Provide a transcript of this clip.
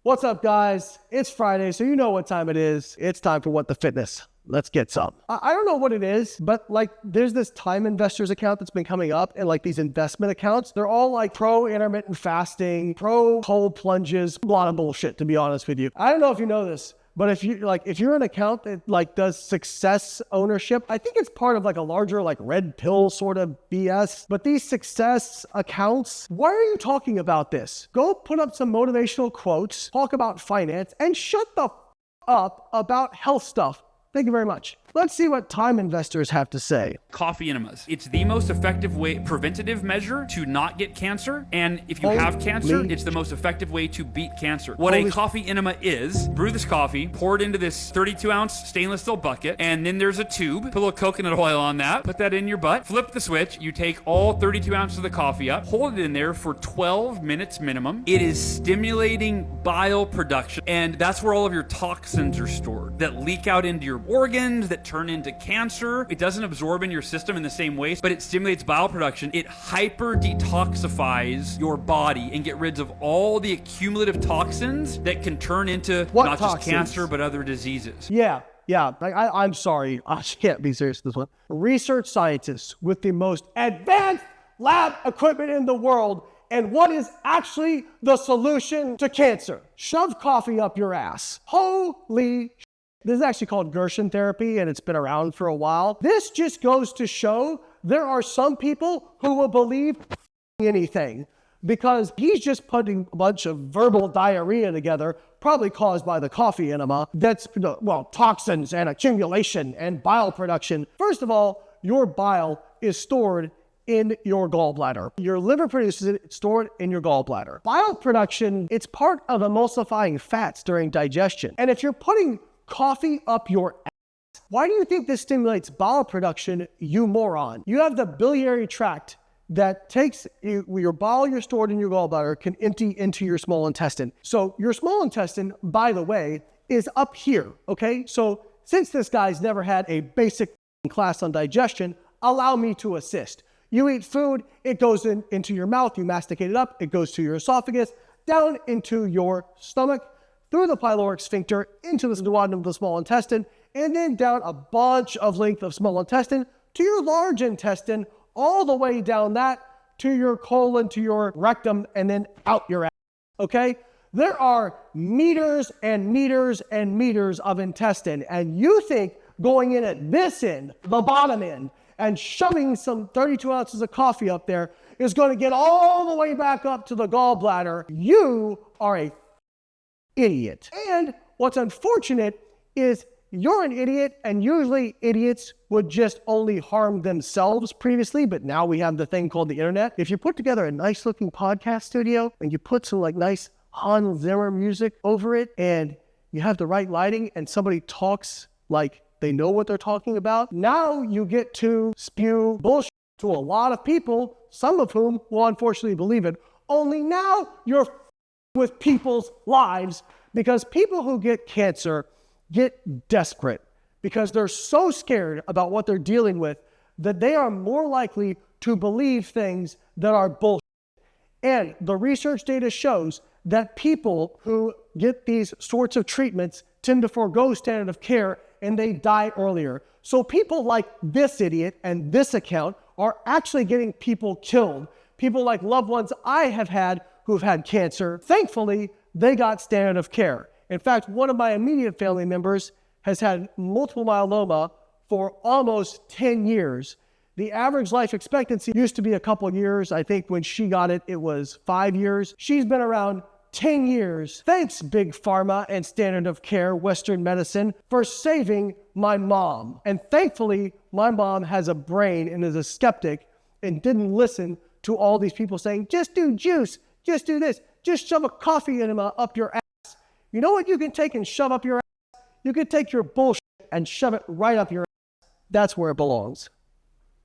What's up, guys? It's Friday, so you know what time it is. It's time for What the Fitness. Let's get some. I don't know what it is, but like there's this time investors account that's been coming up, and like these investment accounts, they're all like pro intermittent fasting, pro cold plunges, a lot of bullshit, to be honest with you. I don't know if you know this, but if you're an account that like does success ownership, I think it's part of like a larger like red pill sort of BS. But these success accounts, why are you talking about this? Go put up some motivational quotes, talk about finance, and shut the up about health stuff. Thank you very much. Let's see what time investors have to say. Coffee enemas. It's the most effective way, preventative measure to not get cancer. And if you have cancer, it's the most effective way to beat cancer. What a coffee enema is, brew this coffee, pour it into this 32-ounce stainless steel bucket, and then there's a tube. Put a little coconut oil on that, put that in your butt, flip the switch, you take all 32 ounces of the coffee up, hold it in there for 12 minutes minimum. It is stimulating bile production, and that's where all of your toxins are stored that leak out into your organs, that turn into cancer. It doesn't absorb in your system in the same way, but it stimulates bile production. It hyper detoxifies your body and get rid of all the accumulative toxins that can turn into not just cancer, but other diseases. Yeah. I'm sorry. I can't be serious with this one. Research scientists with the most advanced lab equipment in the world, and what is actually the solution to cancer? Shove coffee up your ass. Holy shit. This is actually called Gersan therapy, and it's been around for a while. This just goes to show there are some people who will believe anything because he's just putting a bunch of verbal diarrhea together, probably caused by the coffee enema, that's, well, toxins and accumulation and bile production. First of all, your bile is stored in your gallbladder. Your liver produces it, it's stored in your gallbladder. Bile production, it's part of emulsifying fats during digestion. And if you're putting coffee up your ass, why do you think this stimulates bile production, you moron? You have the biliary tract that takes your bile you're stored in your gallbladder can empty into your small intestine. So your small intestine, by the way, is up here, okay? So since this guy's never had a basic class on digestion, allow me to assist. You eat food, it goes into your mouth, you masticate it up, it goes to your esophagus, down into your stomach, through the pyloric sphincter, into the duodenum of the small intestine, and then down a bunch of length of small intestine to your large intestine, all the way down that to your colon, to your rectum, and then out your ass, okay? There are meters and meters and meters of intestine, and you think going in at this end, the bottom end, and shoving some 32 ounces of coffee up there is going to get all the way back up to the gallbladder. You are a idiot. And what's unfortunate is you're an idiot, and usually idiots would just only harm themselves previously, but now we have the thing called the internet. If you put together a nice looking podcast studio and you put some like nice Hans Zimmer music over it, and you have the right lighting, and somebody talks like they know what they're talking about, now you get to spew bullshit to a lot of people, some of whom will unfortunately believe it. Only now you're with people's lives, because people who get cancer get desperate because they're so scared about what they're dealing with that they are more likely to believe things that are bullshit. And the research data shows that people who get these sorts of treatments tend to forego standard of care and they die earlier. So people like this idiot and this account are actually getting people killed. People like loved ones I have had who've had cancer, thankfully, they got standard of care. In fact, one of my immediate family members has had multiple myeloma for almost 10 years. The average life expectancy used to be a couple years. I think when she got it, it was 5 years. She's been around 10 years. Thanks, Big Pharma and standard of care, Western medicine, for saving my mom. And thankfully, my mom has a brain and is a skeptic and didn't listen to all these people saying, just do juice. Just do this. Just shove a coffee enema up your ass. You know what you can take and shove up your ass? You can take your bullshit and shove it right up your ass. That's where it belongs.